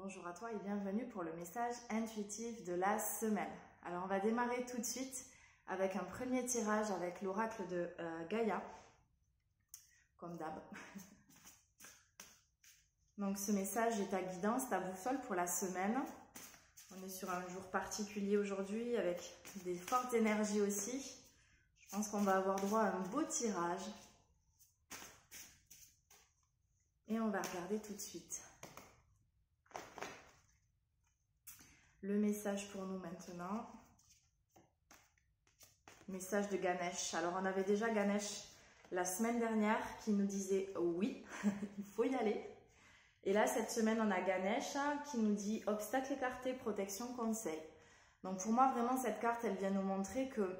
Bonjour à toi et bienvenue pour le message intuitif de la semaine. Alors on va démarrer tout de suite avec un premier tirage avec l'oracle de Gaïa, comme d'hab. Donc ce message est ta guidance, ta boussole pour la semaine. On est sur un jour particulier aujourd'hui avec des fortes énergies aussi. Je pense qu'on va avoir droit à un beau tirage. Et on va regarder tout de suite. Le message pour nous maintenant. Message de Ganesh. Alors on avait déjà Ganesh la semaine dernière qui nous disait oui, il faut y aller. Et là cette semaine on a Ganesh qui nous dit obstacle écarté, protection, conseil. Donc pour moi vraiment cette carte elle vient nous montrer que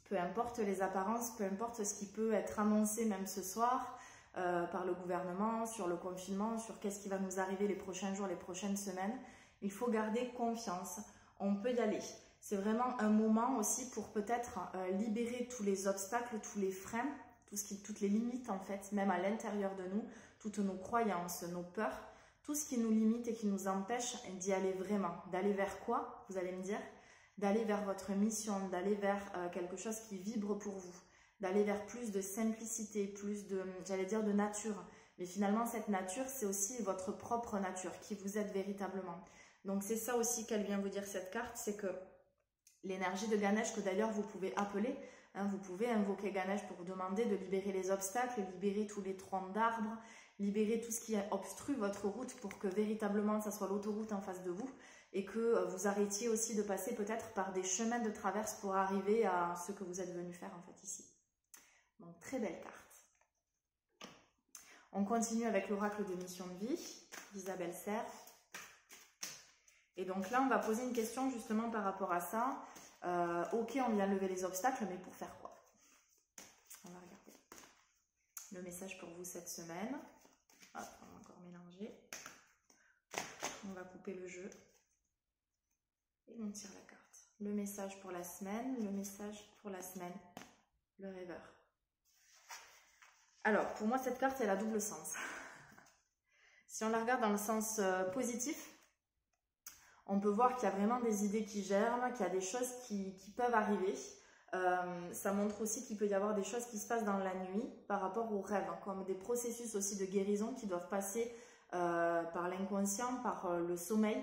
peu importe les apparences, peu importe ce qui peut être annoncé même ce soir par le gouvernement, sur le confinement, sur qu'est-ce qui va nous arriver les prochains jours, les prochaines semaines, il faut garder confiance, on peut y aller. C'est vraiment un moment aussi pour peut-être libérer tous les obstacles, tous les freins, toutes les limites en fait, même à l'intérieur de nous, toutes nos croyances, nos peurs, tout ce qui nous limite et qui nous empêche d'y aller vraiment. D'aller vers quoi, vous allez me dire? D'aller vers votre mission, d'aller vers quelque chose qui vibre pour vous, d'aller vers plus de simplicité, plus de, j'allais dire, de nature. Mais finalement, cette nature, c'est aussi votre propre nature, qui vous êtes véritablement. Donc c'est ça aussi qu'elle vient vous dire cette carte, c'est que l'énergie de Ganesh, que d'ailleurs vous pouvez appeler, hein, vous pouvez invoquer Ganesh pour vous demander de libérer les obstacles, libérer tous les troncs d'arbres, libérer tout ce qui obstrue votre route pour que véritablement ça soit l'autoroute en face de vous et que vous arrêtiez aussi de passer peut-être par des chemins de traverse pour arriver à ce que vous êtes venu faire en fait ici. Donc très belle carte. On continue avec l'oracle de mission de vie d'Isabelle Serre. Et donc là, on va poser une question justement par rapport à ça. Ok, on vient lever les obstacles, mais pour faire quoi? On va regarder. Le message pour vous cette semaine. Hop, on va encore mélanger. On va couper le jeu. Et on tire la carte. Le message pour la semaine, le message pour la semaine, le rêveur. Alors, pour moi, cette carte, elle a double sens. Si on la regarde dans le sens positif, on peut voir qu'il y a vraiment des idées qui germent, qu'il y a des choses qui peuvent arriver. Ça montre aussi qu'il peut y avoir des choses qui se passent dans la nuit par rapport aux rêves, hein, comme des processus aussi de guérison qui doivent passer par l'inconscient, par le sommeil,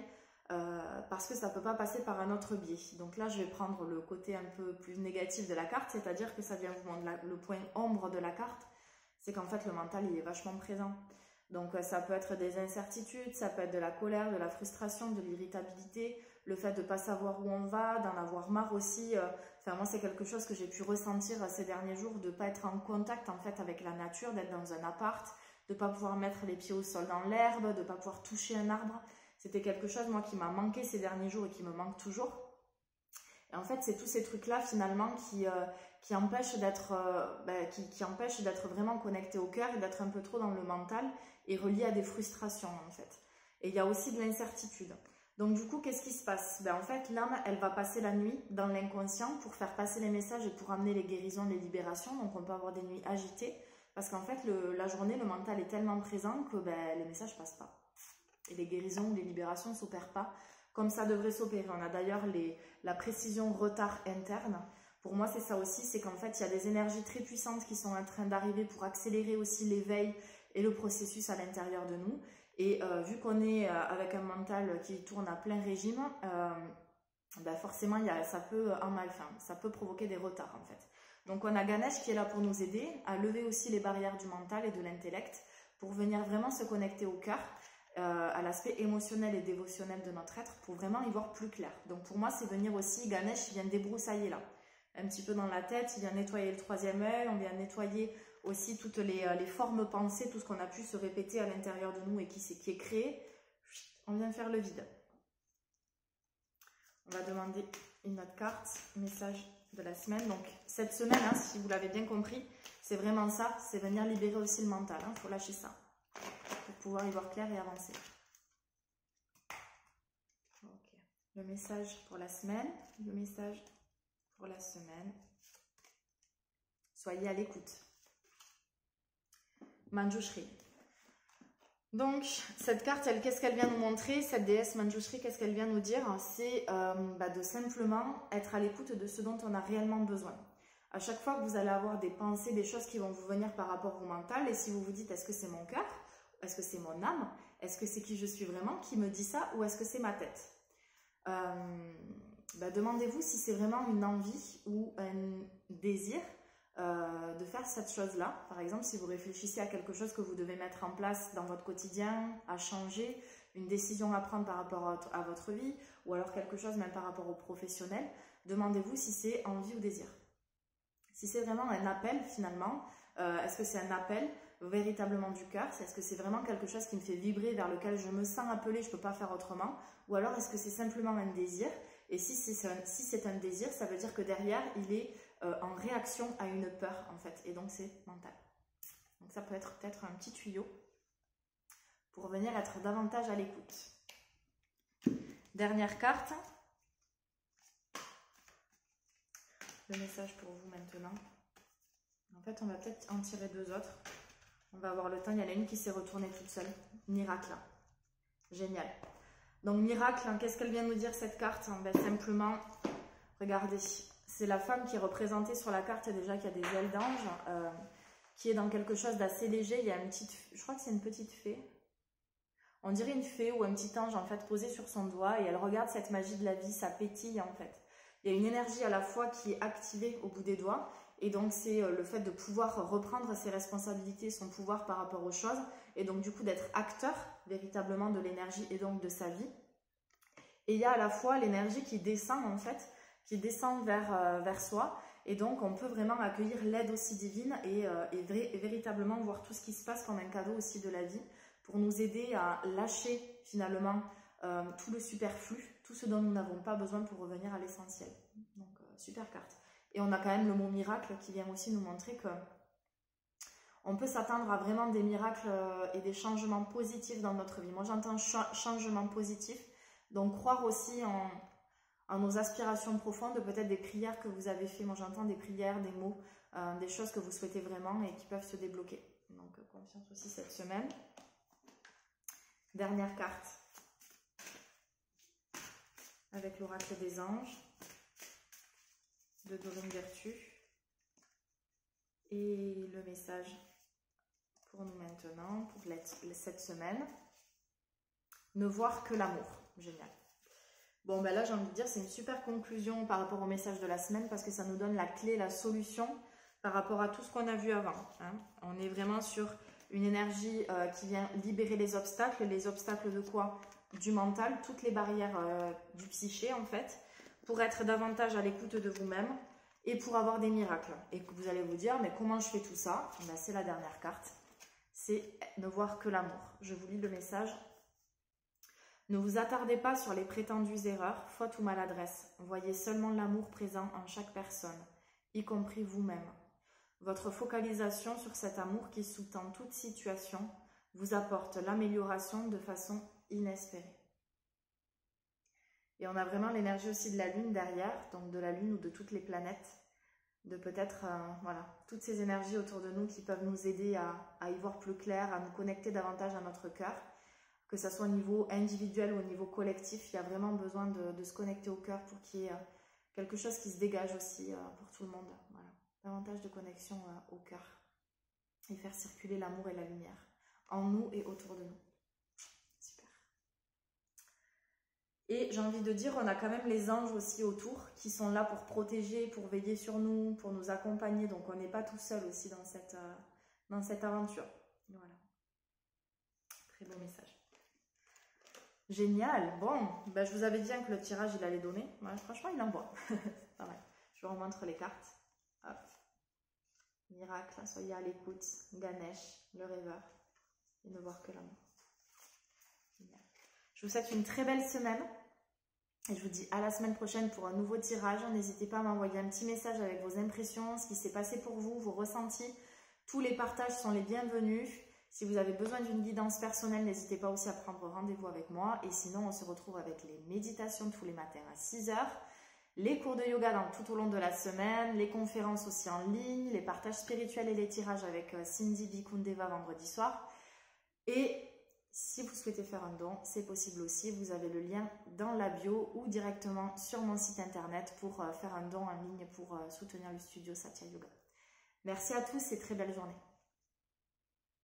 parce que ça ne peut pas passer par un autre biais. Donc là, je vais prendre le côté un peu plus négatif de la carte, c'est-à-dire que ça vient vous montrer le point ombre de la carte, c'est qu'en fait le mental il est vachement présent. Donc ça peut être des incertitudes, ça peut être de la colère, de la frustration, de l'irritabilité, le fait de ne pas savoir où on va, d'en avoir marre aussi. Enfin moi c'est quelque chose que j'ai pu ressentir ces derniers jours, de ne pas être en contact en fait avec la nature, d'être dans un appart, de ne pas pouvoir mettre les pieds au sol dans l'herbe, de ne pas pouvoir toucher un arbre. C'était quelque chose moi qui m'a manqué ces derniers jours et qui me manque toujours. Et en fait c'est tous ces trucs là finalement qui empêchent d'être vraiment connecté au cœur et d'être un peu trop dans le mental et relié à des frustrations en fait. Et il y a aussi de l'incertitude. Donc du coup, qu'est-ce qui se passe? En fait, l'âme, elle va passer la nuit dans l'inconscient pour faire passer les messages et pour amener les guérisons, les libérations. Donc on peut avoir des nuits agitées parce qu'en fait, la journée, le mental est tellement présent que les messages passent pas. Et les guérisons ou les libérations ne s'opèrent pas comme ça devrait s'opérer. On a d'ailleurs la précision retard interne. Pour moi, c'est ça aussi, c'est qu'en fait, il y a des énergies très puissantes qui sont en train d'arriver pour accélérer aussi l'éveil et le processus à l'intérieur de nous. Et vu qu'on est avec un mental qui tourne à plein régime, forcément, ça peut ça peut provoquer des retards en fait. Donc on a Ganesh qui est là pour nous aider à lever aussi les barrières du mental et de l'intellect pour venir vraiment se connecter au cœur, à l'aspect émotionnel et dévotionnel de notre être pour vraiment y voir plus clair. Donc pour moi, c'est venir aussi, Ganesh il vient débroussailler là, un petit peu dans la tête, il vient nettoyer le troisième œil, on vient nettoyer aussi toutes les formes pensées, tout ce qu'on a pu se répéter à l'intérieur de nous et qui est créé, on vient faire le vide. On va demander une autre carte, message de la semaine. Donc cette semaine, hein, si vous l'avez bien compris, c'est vraiment ça, c'est venir libérer aussi le mental, il faut lâcher ça pour pouvoir y voir clair et avancer. Okay. Le message pour la semaine, le message pour la semaine. Soyez à l'écoute. Manjushri. Donc, cette carte, qu'est-ce qu'elle vient nous montrer? Cette déesse Manjushri, qu'est-ce qu'elle vient nous dire? C'est de simplement être à l'écoute de ce dont on a réellement besoin. À chaque fois que vous allez avoir des pensées, des choses qui vont vous venir par rapport au mental, et si vous vous dites, est-ce que c'est mon cœur? Est-ce que c'est mon âme? Est-ce que c'est qui je suis vraiment qui me dit ça? Ou est-ce que c'est ma tête? Demandez-vous si c'est vraiment une envie ou un désir de faire cette chose-là. Par exemple, si vous réfléchissez à quelque chose que vous devez mettre en place dans votre quotidien, à changer, une décision à prendre par rapport à votre vie, ou alors quelque chose même par rapport au professionnel, demandez-vous si c'est envie ou désir. Si c'est vraiment un appel finalement, est-ce que c'est un appel véritablement du cœur? Est-ce que c'est vraiment quelque chose qui me fait vibrer, vers lequel je me sens appelée, je ne peux pas faire autrement? Ou alors est-ce que c'est simplement un désir? Et si c'est un désir, ça veut dire que derrière, il est en réaction à une peur en fait. Et donc c'est mental. Donc ça peut être peut-être un petit tuyau pour venir être davantage à l'écoute. Dernière carte. Le message pour vous maintenant. En fait, on va peut-être en tirer deux autres. On va avoir le temps. Il y en a une qui s'est retournée toute seule. Miracle. Génial. Donc, miracle, qu'est-ce qu'elle vient nous dire cette carte? Simplement, regardez. C'est la femme qui est représentée sur la carte déjà, qui a des ailes d'ange, qui est dans quelque chose d'assez léger. Il y a une petite, je crois que c'est une petite fée. On dirait une fée ou un petit ange en fait posé sur son doigt et elle regarde cette magie de la vie, ça pétille en fait. Il y a une énergie à la fois qui est activée au bout des doigts et donc c'est le fait de pouvoir reprendre ses responsabilités, son pouvoir par rapport aux choses et donc du coup d'être acteur véritablement de l'énergie et donc de sa vie. Et il y a à la fois l'énergie qui descend en fait, qui descend vers soi et donc on peut vraiment accueillir l'aide aussi divine et véritablement voir tout ce qui se passe comme un cadeau aussi de la vie pour nous aider à lâcher finalement tout le superflu, tout ce dont nous n'avons pas besoin pour revenir à l'essentiel. Donc super carte. Et on a quand même le mot miracle qui vient aussi nous montrer que on peut s'attendre à vraiment des miracles et des changements positifs dans notre vie. Moi j'entends changement positif, donc croire aussi en nos aspirations profondes, peut-être des prières que vous avez fait. Moi j'entends des prières, des mots, des choses que vous souhaitez vraiment et qui peuvent se débloquer. Donc confiance aussi cette semaine. Dernière carte avec l'oracle des anges de Dorine Virtue et le message pour nous maintenant, pour cette semaine. Ne voir que l'amour. Génial. Bon, ben là, j'ai envie de dire, c'est une super conclusion par rapport au message de la semaine parce que ça nous donne la clé, la solution par rapport à tout ce qu'on a vu avant. Hein. On est vraiment sur une énergie qui vient libérer les obstacles. Les obstacles de quoi? Du mental, toutes les barrières du psyché en fait, pour être davantage à l'écoute de vous-même et pour avoir des miracles. Et que vous allez vous dire, mais comment je fais tout ça? Ben, c'est la dernière carte. C'est ne voir que l'amour. Je vous lis le message. Ne vous attardez pas sur les prétendues erreurs, fautes ou maladresses. Voyez seulement l'amour présent en chaque personne, y compris vous-même. Votre focalisation sur cet amour qui sous-tend toute situation vous apporte l'amélioration de façon inespérée. Et on a vraiment l'énergie aussi de la Lune derrière, donc de la Lune ou de toutes les planètes, de peut-être, voilà, toutes ces énergies autour de nous qui peuvent nous aider à y voir plus clair, à nous connecter davantage à notre cœur. Que ce soit au niveau individuel ou au niveau collectif, il y a vraiment besoin de se connecter au cœur pour qu'il y ait quelque chose qui se dégage aussi pour tout le monde. Voilà. Davantage de connexion au cœur et faire circuler l'amour et la lumière en nous et autour de nous. Super. Et j'ai envie de dire, on a quand même les anges aussi autour qui sont là pour protéger, pour veiller sur nous, pour nous accompagner. Donc on n'est pas tout seul aussi dans cette aventure. Voilà. Très beau message. Génial. Bon, ben je vous avais dit que le tirage, il allait donner. Ouais, franchement, il envoie. C'est pas mal. Je vous remontre les cartes. Hop. Miracle, soyez à l'écoute. Ganesh, le rêveur. Et ne voir que l'amour. Génial. Je vous souhaite une très belle semaine. Et je vous dis à la semaine prochaine pour un nouveau tirage. N'hésitez pas à m'envoyer un petit message avec vos impressions, ce qui s'est passé pour vous, vos ressentis. Tous les partages sont les bienvenus. Si vous avez besoin d'une guidance personnelle, n'hésitez pas aussi à prendre rendez-vous avec moi. Et sinon, on se retrouve avec les méditations tous les matins à 6 h, les cours de yoga tout au long de la semaine, les conférences aussi en ligne, les partages spirituels et les tirages avec Cindy Bikundeva vendredi soir. Et Si vous souhaitez faire un don, c'est possible aussi. Vous avez le lien dans la bio ou directement sur mon site internet pour faire un don en ligne pour soutenir le studio Satya Yoga. Merci à tous et très belle journée.